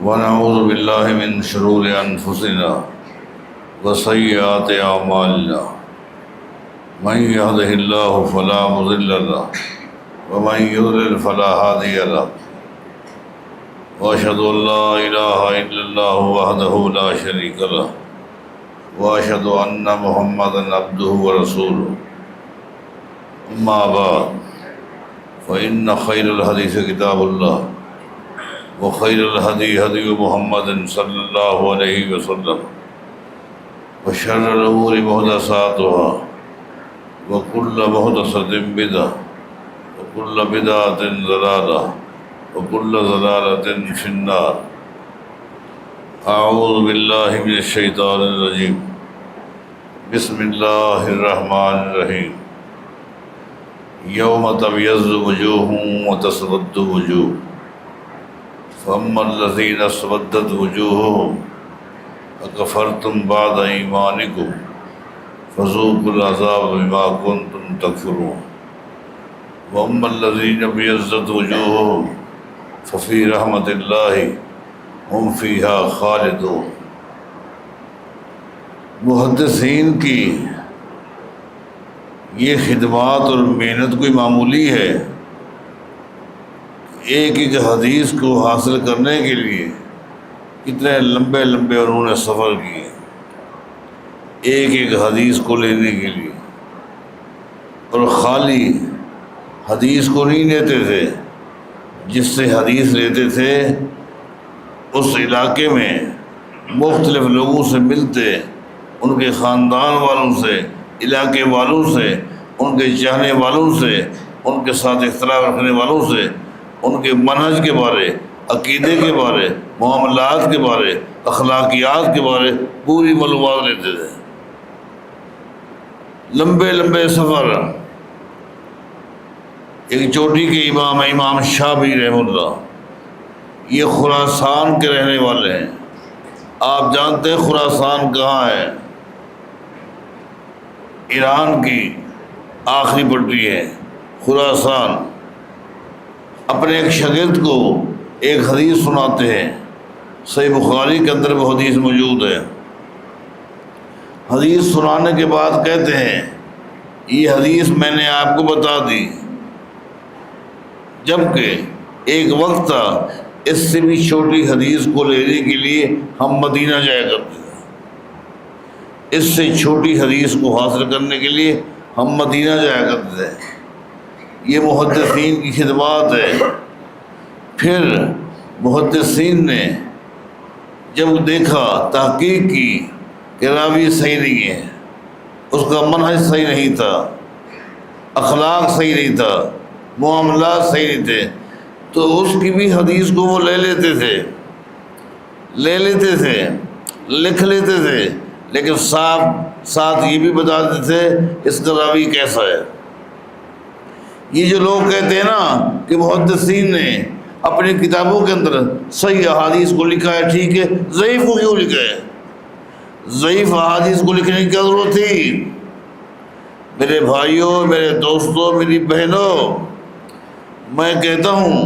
ونعوذ باللہ من شرور انفسنا وسیئات اعمالنا من يهده الله فلا مضل له ومن يضلل فلا هادي له واشهد ان لا اله الا الله وحده لا شريك له واشهد ان محمدا عبده ورسوله اما بعد فان خير الحديث كتاب الله وخير الهدي هدي محمد صلى الله عليه وسلم وشر الامور محدثاتها وكل محدثة بدعة وكل بدعة ضلالة وكل ضلالة في النار. أعوذ بالله من الشيطان الرجيم. بسم الله الرحمن الرحيم. يوم تبيض وجوه وتسود وجوه فأما الذين اسودت وجوههم أكفرتم بعد إيمانكم فذوقوا العذاب بما كنتم تكفرون واما الذين ابيضت وجوههم ففي رحمة الله هم فيها خالدون. محدثین کی یہ خدمات اور محنت کوئی معمولی ہے. ایک ایک حدیث کو حاصل کرنے کے لیے کتنے لمبے لمبے انہوں نے سفر کیے ایک ایک حدیث کو لینے کے لیے. اور خالی حدیث کو نہیں لیتے تھے، جس سے حدیث لیتے تھے اس علاقے میں مختلف لوگوں سے ملتے، ان کے خاندان والوں سے، علاقے والوں سے، ان کے چاہنے والوں سے، ان کے ساتھ اختلاف رکھنے والوں سے، ان کے منہج کے بارے، عقیدے کے بارے، معاملات کے بارے، اخلاقیات کے بارے پوری معلومات لیتے تھے. لمبے لمبے سفر. ایک چوٹی کے امام ہے امام شافعی رحمہ اللہ، یہ خراسان کے رہنے والے ہیں. آپ جانتے ہیں خراسان کہاں ہے؟ ایران کی آخری پٹی ہے خراسان. اپنے ایک شاگرد کو ایک حدیث سناتے ہیں، صحیح بخاری کے اندر وہ حدیث موجود ہے. حدیث سنانے کے بعد کہتے ہیں یہ حدیث میں نے آپ کو بتا دی، جبکہ ایک وقت تھا اس سے بھی چھوٹی حدیث کو لینے کے لیے ہم مدینہ جایا کرتے تھے. اس سے چھوٹی حدیث کو حاصل کرنے کے لیے ہم مدینہ جایا کرتے تھے. یہ محدثین کی خدمات ہے. پھر محدثین نے جب دیکھا، تحقیق کی کہ راوی صحیح نہیں ہے، اس کا منہج صحیح نہیں تھا، اخلاق صحیح نہیں تھا، معاملات صحیح نہیں تھے، تو اس کی بھی حدیث کو وہ لے لیتے تھے، لکھ لیتے تھے، لیکن ساتھ یہ بھی بتا دیتے تھے اس کا راوی کیسا ہے. یہ جو لوگ کہتے ہیں نا کہ محدثین نے اپنی کتابوں کے اندر صحیح احادیث کو لکھا ہے، ٹھیک ہے، ضعیف کو کیوں لکھا ہے؟ ضعیف احادیث کو لکھنے کی کیا ضرورت تھی؟ میرے بھائیوں، میرے دوستوں، میری بہنوں، میں کہتا ہوں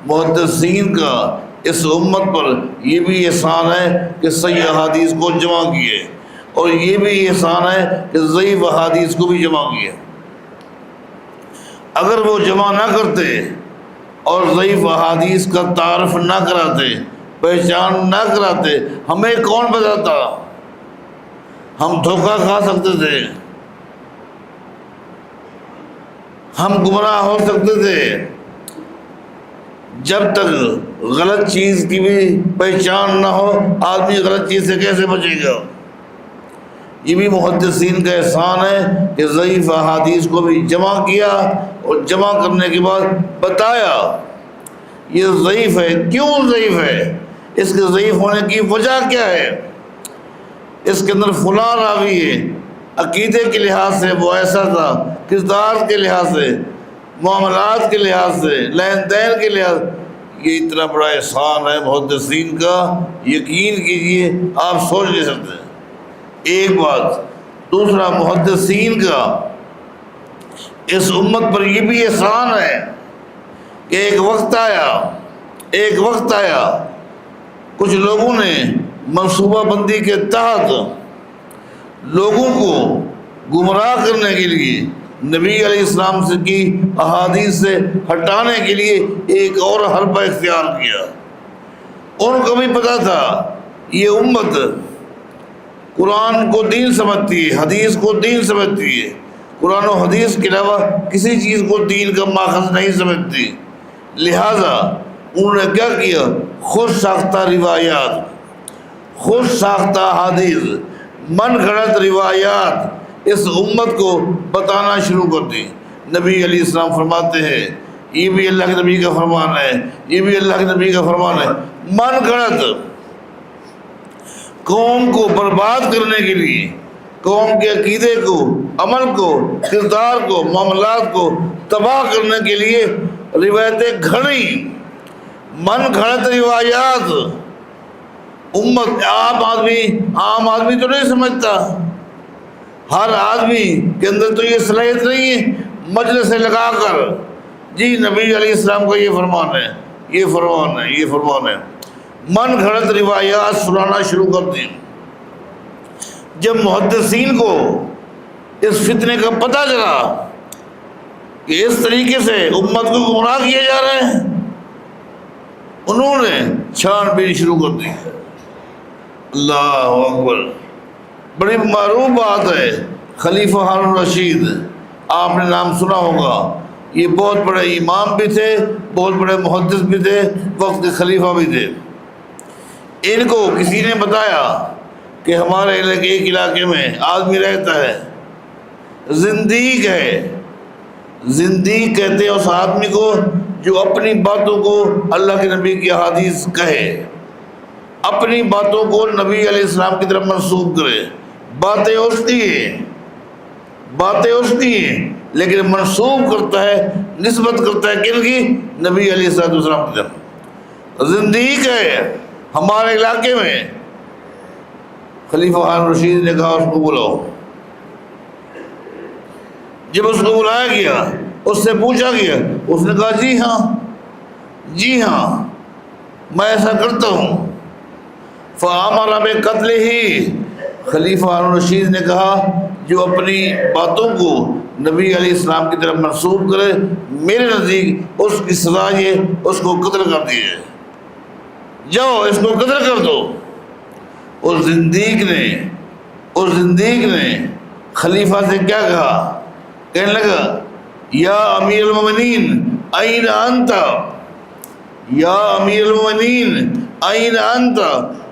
محدثین کا اس امت پر یہ بھی احسان ہے کہ صحیح احادیث کو جمع کیے، اور یہ بھی احسان ہے کہ ضعیف احادیث کو بھی جمع کیے. اگر وہ جمع نہ کرتے اور ضعیف احادیث کا تعارف نہ کراتے، پہچان نہ کراتے، ہمیں کون بتاتا؟ ہم دھوکہ کھا سکتے تھے، ہم گمراہ ہو سکتے تھے. جب تک غلط چیز کی بھی پہچان نہ ہو، آدمی غلط چیز سے کیسے بچے گا؟ یہ بھی محدثین کا احسان ہے کہ ضعیف احادیث کو بھی جمع کیا، اور جمع کرنے کے بعد بتایا یہ ضعیف ہے. کیوں ضعیف ہے؟ اس کے ضعیف ہونے کی وجہ کیا ہے؟ اس کے اندر فلاں راوی ہے، عقیدے کے لحاظ سے وہ ایسا تھا، کردار کے لحاظ سے، معاملات کے لحاظ سے، لین دین کے لحاظ. یہ اتنا بڑا احسان ہے محدثین کا، یقین کیجئے آپ سوچ نہیں سکتے. ایک بات. دوسرا، محدثین کا اس امت پر یہ بھی احسان ہے کہ ایک وقت آیا کچھ لوگوں نے منصوبہ بندی کے تحت لوگوں کو گمراہ کرنے کے لیے نبی علیہ السلام سے کی احادیث سے ہٹانے کے لیے ایک اور حربہ اختیار کیا۔ ان کو بھی پتا تھا یہ امت قرآن کو دین سمجھتی ہے، حدیث کو دین سمجھتی ہے، قرآن و حدیث کے علاوہ کسی چیز کو دین کا ماخذ نہیں سمجھتی، لہٰذا انہوں نے کیا کیا؟ خود ساختہ روایات، خود ساختہ حدیث، من گھڑت روایات اس امت کو بتانا شروع کر دی۔ نبی علیہ السلام فرماتے ہیں، یہ بھی اللہ کے نبی کا فرمان ہے، یہ بھی اللہ کے نبی کا فرمان ہے، من گھڑت قوم کو برباد کرنے کے لیے، قوم کے عقیدے کو، عمل کو، کردار کو، معاملات کو تباہ کرنے کے لیے روایتیں گھڑی، من گھڑت روایات۔ امت عام آدمی تو نہیں سمجھتا، ہر آدمی کے اندر تو یہ صلاحیت نہیں ہے مجلس لگا کر جی نبی علیہ السلام کا یہ فرمان ہے، یہ فرمان ہے، یہ فرمان ہے، من گھڑت روایات سنانا شروع کر دیں۔ جب محدثین کو اس فتنے کا پتہ چلا کہ اس طریقے سے امت کو گمراہ کیے جا رہے ہیں، انہوں نے چھان بین شروع کر دی۔ اللہ اکبر، بڑی معروف بات ہے، خلیفہ ہارون الرشید، آپ نے نام سنا ہوگا، یہ بہت بڑے امام بھی تھے، بہت بڑے محدث بھی تھے، وقت کے خلیفہ بھی تھے۔ ان کو کسی نے بتایا کہ ہمارے ایک علاقے میں آدمی رہتا ہے، زندیق ہے، زندیق کہتے ہیں اس آدمی کو جو اپنی باتوں کو اللہ کے نبی کی احادیث کہے، اپنی باتوں کو نبی علیہ السلام کی طرف منسوب کرے، باتیں اس کی ہیں، باتیں اس کی ہیں، لیکن منسوب کرتا ہے، نسبت کرتا ہے کن کی؟ نبی علیہ السلام کی طرف۔ زندیق ہے ہمارے علاقے میں۔ خلیفہ ہارون رشید نے کہا اس کو بلاؤ۔ جب اس کو بلایا گیا، اس سے پوچھا گیا، اس نے کہا جی ہاں، جی ہاں میں ایسا کرتا ہوں۔ فَأَمَرَ بِقَتْلِهِ، خلیفہ ہارون رشید نے کہا جو اپنی باتوں کو نبی علیہ السلام کی طرف منسوب کرے، میرے نزدیک اس کی سزا یہ اس کو قتل کر دیجیے، جاؤ اس کو قتل کر دو۔ اس زندیق نے خلیفہ سے کیا کہا؟ کہنے لگا یا امیر المومنین این انت، یا امیر المومنین این انت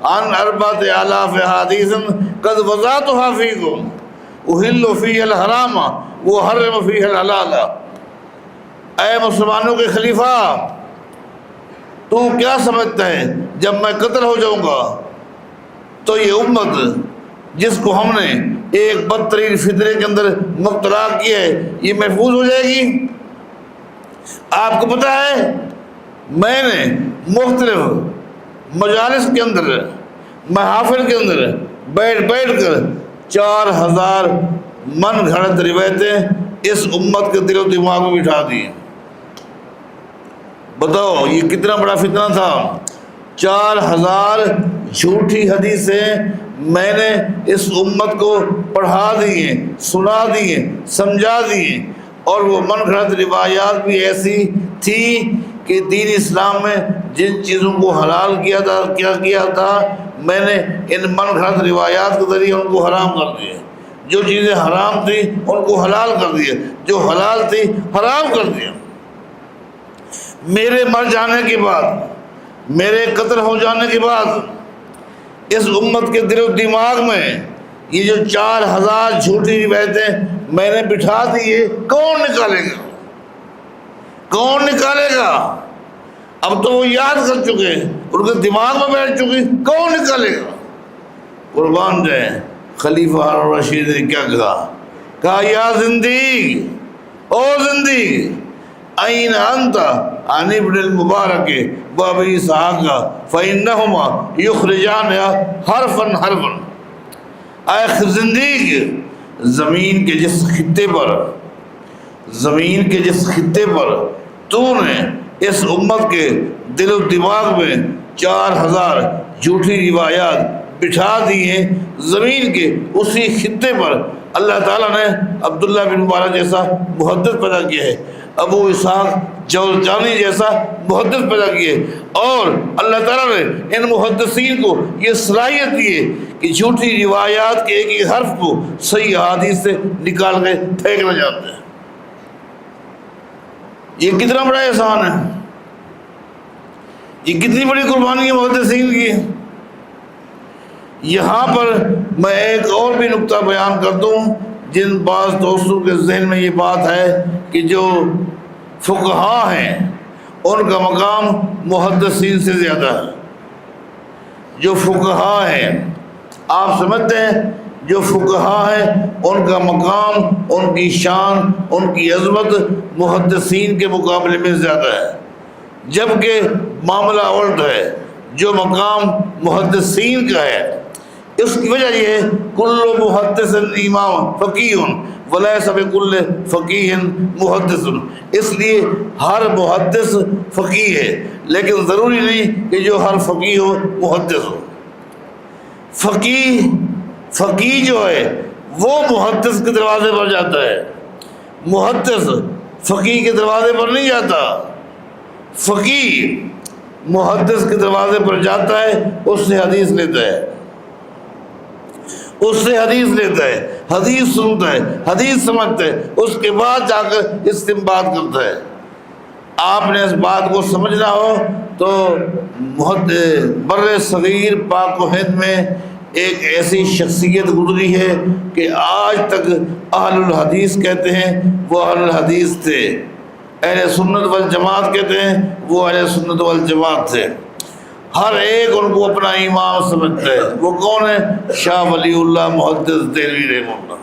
عن 4000 حدیث قد وضعتها فیکم احل فیہ الحرام وحرم فیہ الحلال۔ اے مسلمانوں کے خلیفہ، تو کیا سمجھتا ہے جب میں قتل ہو جاؤں گا تو یہ امت جس کو ہم نے ایک بدترین فتنے کے اندر مبتلا کیا ہے یہ محفوظ ہو جائے گی؟ آپ کو پتہ ہے میں نے مختلف مجالس کے اندر، محافل کے اندر بیٹھ کر 4000 من گھڑت روایتیں اس امت کے دل و دماغ میں بٹھا دی۔ بتاؤ یہ کتنا بڑا فتنہ تھا۔ 4000 جھوٹی حدیثیں میں نے اس امت کو پڑھا دی ہیں، سنا دی ہیں، سمجھا دی ہیں، اور وہ من گھڑت روایات بھی ایسی تھی کہ دین اسلام میں جن چیزوں کو حلال کیا تھا میں نے ان من گھڑت روایات کے ذریعے ان کو حرام کر دیا، جو چیزیں حرام تھیں ان کو حلال کر دیا، جو حلال تھی حرام کر دیا۔ میرے مر جانے کے بعد، میرے قتل ہو جانے کے بعد اس امت کے دل و دماغ میں یہ جو 4000 جھوٹی روایتیں میں نے بٹھا دی ہے، کون نکالے گا؟ کون نکالے گا؟ اب تو وہ یاد کر چکے، ان کے دماغ میں بیٹھ چکی، کون نکالے گا؟ قربان جائیں، خلیفہ ہارون رشید نے کیا کہا یا زندیق، او زندیق، این انت عن ابن المبارک و ابی اسحاق فانہما یخرجان حرفا حرفا۔ اے زندیق، زمین کے جس خطے پر تو نے اس امت کے دل و دماغ میں 4000 جھوٹی روایات بٹھا دی ہیں زمین کے اسی خطے پر۔ اللہ تعالیٰ نے عبداللہ بن مبارک جیسا محدث پیدا کیا ہے، ابو اسحاق جوزجانی جیسا محدث پیدا کیے، اور اللہ تعالیٰ نے ان محدثین کو یہ صلاحیت دی ہے کہ جھوٹی روایات کے ایک ایک حرف کو صحیح حدیث سے نکال کے پھینکنا جانتے ہیں۔ یہ کتنا بڑا احسان ہے، یہ کتنی بڑی قربانی ہے محدثین کی۔ یہاں پر میں ایک اور بھی نقطہ بیان کر دوں، جن بعض دوستوں کے ذہن میں یہ بات ہے کہ جو فقہا ہیں ان کا مقام محدثین سے زیادہ ہے۔ جو فقہا ہیں، آپ سمجھتے ہیں جو فقہا ہیں ان کا مقام، ان کی شان، ان کی عظمت محدثین کے مقابلے میں زیادہ ہے، جبکہ معاملہ الٹ ہے۔ جو مقام محدثین کا ہے اس کی وجہ یہ ہے کل محدث امام فقیہ ولیس بکل فقیہ محدث، اس لیے ہر محدث فقیہ ہے، لیکن ضروری نہیں کہ جو ہر فقیہ ہو محدث ہو۔ فقیہ جو ہے وہ محدث کے دروازے پر جاتا ہے، محدث فقیہ کے دروازے پر نہیں جاتا۔ فقیہ محدث کے دروازے پر جاتا ہے، اس سے حدیث لیتا ہے، اس سے حدیث لیتا ہے، حدیث سنتا ہے، حدیث سمجھتا ہے، اس کے بعد جا کر استنباط کرتا ہے۔ آپ نے اس بات کو سمجھنا ہو تو بر صغیر پاک و ہند میں ایک ایسی شخصیت گزری ہے کہ آج تک اہل الحدیث کہتے ہیں وہ اہل الحدیث تھے، اہل سنت والجماعت کہتے ہیں وہ اہل سنت والجماعت تھے، ہر ایک ان کو اپنا امام سمجھتا ہے۔ وہ کون ہے؟ شاہ ولی اللہ محدث دہلوی رحمہ اللہ۔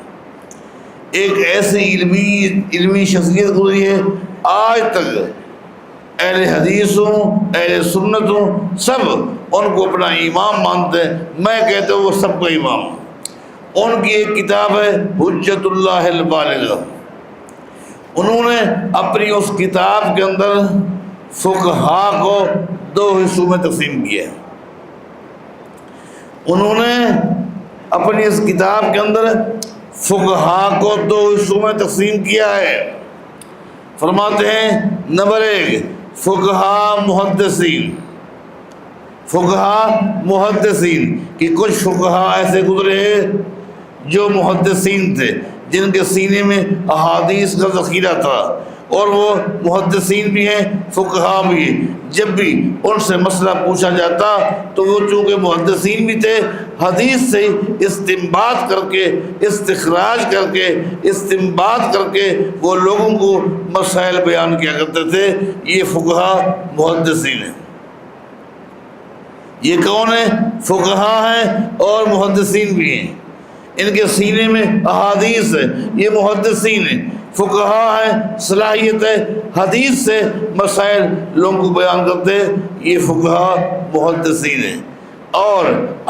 ایک ایسی علمی شخصیت گزری ہے، آج تک اہل حدیث ہوں اہل سنت ہوں سب ان کو اپنا امام مانتے ہیں۔ میں کہتا ہوں وہ سب کا امام ہوں۔ ان کی ایک کتاب ہے حجت اللہ البالغہ، انہوں نے اپنی اس کتاب کے اندر فقہا کو 2 حصوں میں تقسیم کیا۔ انہوں نے اپنی اس کتاب کے اندر فقہا کو 2 حصوں میں تقسیم کیا ہے۔ فرماتے ہیں نمبر 1 فقہا محدثین، فقہا محدثین کہ کچھ فقہا ایسے گزرے ہیں جو محدثین تھے، جن کے سینے میں احادیث کا ذخیرہ تھا، اور وہ محدثین بھی ہیں فقہا بھی ہیں۔ جب بھی ان سے مسئلہ پوچھا جاتا تو وہ چونکہ محدثین بھی تھے، حدیث سے استنباط کر کے استخراج کر کے استنباط کر کے وہ لوگوں کو مسائل بیان کیا کرتے تھے۔ یہ فقہا محدثین ہیں۔ یہ کون ہیں؟ فقہا ہیں اور محدثین بھی ہیں، ان کے سینے میں احادیث ہے، یہ محدثین ہیں۔ فقہا ہے، صلاحیت ہے، حدیث سے مسائل لوگوں کو بیان کرتے ہیں، یہ فقہا محدثین ہیں۔ اور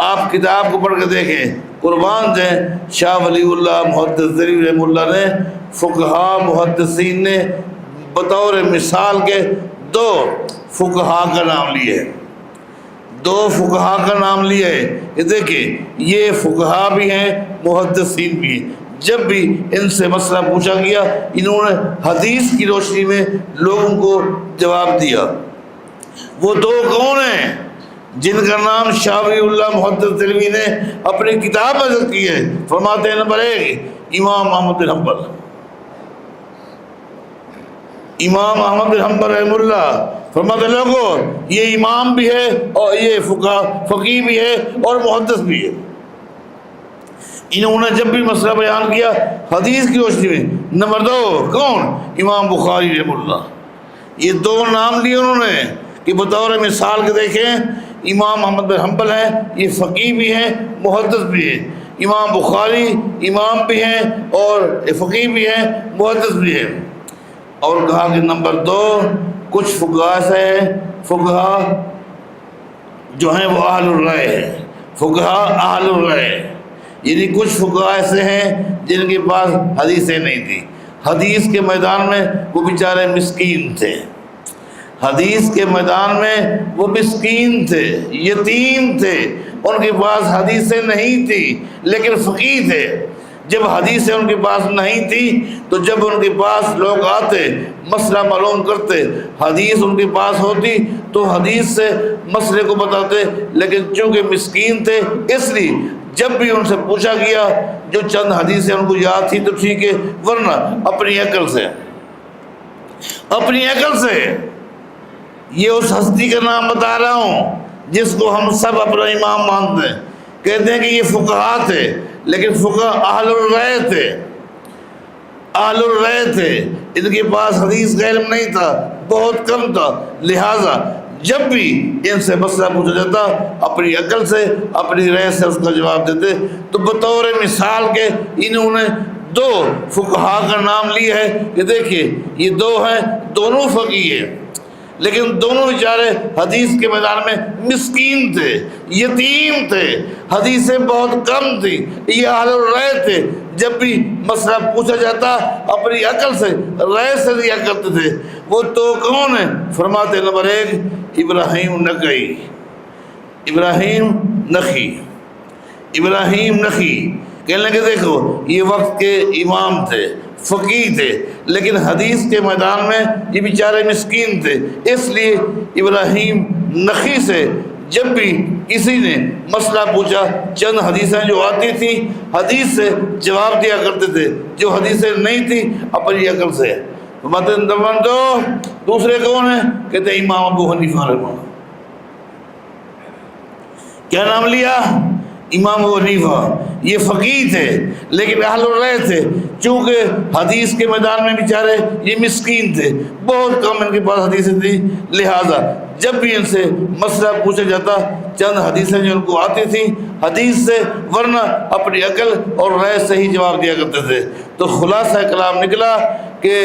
آپ کتاب کو پڑھ کے دیکھیں، قربان جائیں شاہ ولی اللہ محدث دہلوی رحمہ اللہ نے فقہا محدثین نے بطور مثال کے 2 فقہا کا نام لیے ہے، 2 فقہا کا نام لیا ہے۔ یہ دیکھیں یہ فقہا بھی ہیں محدثین بھی ہیں، جب بھی ان سے مسئلہ پوچھا گیا انہوں نے حدیث کی روشنی میں لوگوں کو جواب دیا۔ وہ 2 کون ہیں جن کا نام شاہ ولی اللہ محدث دہلوی نے اپنی کتاب میں ذکر کی ہے؟ فرماتے ہیں نمبر 1 امام احمد بن حنبل، امام احمد بن حنبل رحمہ اللہ۔ فرماتے لوگوں یہ امام بھی ہے اور یہ فقیہ بھی ہے اور محدث بھی ہے۔ انہوں نے جب بھی مسئلہ بیان کیا حدیث کی روشنی میں۔ نمبر 2 کون؟ امام بخاری رحمہ اللہ۔ یہ 2 نام لیے انہوں نے کہ بطور مثال کے دیکھیں امام احمد بن حنبل ہیں، یہ فقیہ بھی ہیں محدث بھی ہیں، امام بخاری امام بھی ہیں اور فقیہ بھی ہیں محدث بھی ہیں۔ اور کہا کہ نمبر 2 کچھ فقہا سے فقہا جو ہیں وہ اہل الرائے ہیں، فقہا اہل الرائے، یعنی کچھ فقہا ایسے ہیں جن کے پاس حدیثیں نہیں تھیں، حدیث کے میدان میں وہ بیچارے مسکین تھے، حدیث کے میدان میں وہ مسکین تھے، یتیم تھے، ان کے پاس حدیثیں نہیں تھی لیکن فقیہ تھے۔ جب حدیثیں ان کے پاس نہیں تھی تو جب ان کے پاس لوگ آتے، مسئلہ معلوم کرتے، حدیث ان کے پاس ہوتی تو حدیث سے مسئلے کو بتاتے، لیکن چونکہ مسکین تھے اس لیے جب بھی ان سے پوچھا گیا جو چند حدیثیں ان کو یاد تھی تو ٹھیک ہے، ورنہ اپنی عقل سے یہ اس ہستی کا نام بتا رہا ہوں جس کو ہم سب اپنا امام مانتے ہیں، کہتے ہیں کہ یہ فقہا تھے، لیکن فقہ اہل الرأی تھے، ان کے پاس حدیث کا علم نہیں تھا، بہت کم تھا، لہٰذا جب بھی ان سے مسئلہ پوچھا جاتا اپنی عقل سے، اپنی رائے سے اس کا جواب دیتے۔ تو بطور مثال کے انہوں نے دو فقہا کا نام لیا ہے کہ دیکھیے یہ دو ہیں، دونوں فقیہ ہیں، لیکن دونوں بیچارے حدیث کے میدان میں مسکین تھے، یتیم تھے، حدیثیں بہت کم تھی، یہ اہل الرأی تھے، جب بھی مسئلہ پوچھا جاتا اپنی عقل سے، رائے سے دیا کرتے تھے۔ وہ تو کون ہیں؟ فرماتے نمبر 1 ابراہیم نخعی کہنے لگے دیکھو یہ وقت کے امام تھے، فقیہ تھے، لیکن حدیث کے میدان میں یہ بیچارے مسکین تھے، اس لیے ابراہیم نخعی سے جب بھی کسی نے مسئلہ پوچھا چند حدیثیں جو آتی تھیں حدیث سے جواب دیا کرتے تھے، جو حدیثیں نہیں تھی اپنی عقل سے۔ دوسرے کون ہیں؟ کہتے ہیں امام ابو حنیفہ رحمہ اللہ۔ کیا نام لیا؟ امام ابو حنیفہ۔ یہ فقیہ تھے لیکن اہل الرأی تھے، چونکہ حدیث کے میدان میں بیچارے یہ مسکین تھے، بہت کم ان کے پاس حدیثیں تھی، لہٰذا جب بھی ان سے مسئلہ پوچھا جاتا چند حدیثیں جو ان کو آتی تھیں حدیث سے، ورنہ اپنی عقل اور رائے سے ہی جواب دیا کرتے تھے۔ تو خلاصہ کلام نکلا کہ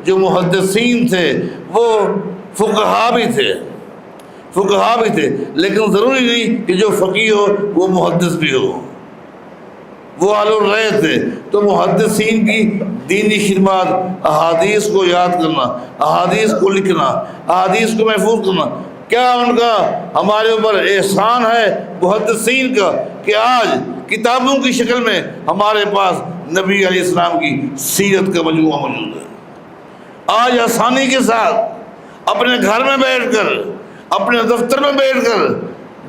جو محدثین تھے وہ فقہا بھی تھے، لیکن ضروری نہیں کہ جو فقیہ ہو وہ محدث بھی ہو، وہ اہل الرأی تھے۔ تو محدثین کی دینی خدمات، احادیث کو یاد کرنا، احادیث کو لکھنا، احادیث کو محفوظ کرنا، کیا ان کا ہمارے اوپر احسان ہے محدثین کا کہ آج کتابوں کی شکل میں ہمارے پاس نبی علیہ السلام کی سیرت کا مجموعہ موجود ہے۔ آج آسانی کے ساتھ اپنے گھر میں بیٹھ کر، اپنے دفتر میں بیٹھ کر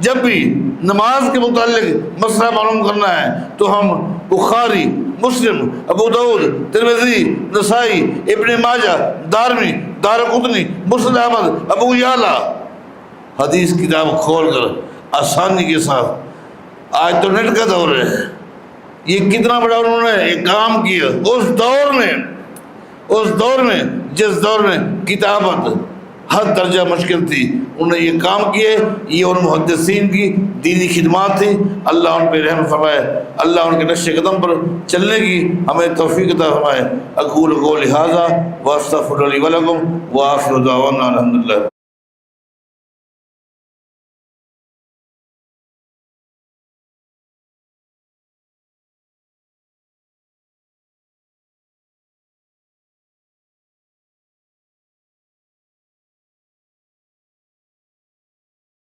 جب بھی نماز کے متعلق مسئلہ معلوم کرنا ہے تو ہم بخاری، مسلم، ابو داؤد، ترمذی، نسائی، ابن ماجہ، دارمی، دارقطنی، مسند احمد، ابو یعلا حدیث کتاب کھول کر آسانی کے ساتھ، آج تو نیٹ کا دور ہے، یہ کتنا بڑا انہوں نے ایک کام کیا اس دور میں جس دور میں کتابت حد درجہ مشکل تھی، انہوں نے یہ کام کیے، یہ ان محدثین کی دینی خدمات تھی۔ اللہ ان پہ رحم فرمائے، اللہ ان کے نقش قدم پر چلنے کی ہمیں توفیق عطا فرمائے۔ اقول قولی ھذا واستغفر لی ولکم وآخر دعوانا الحمدللہ۔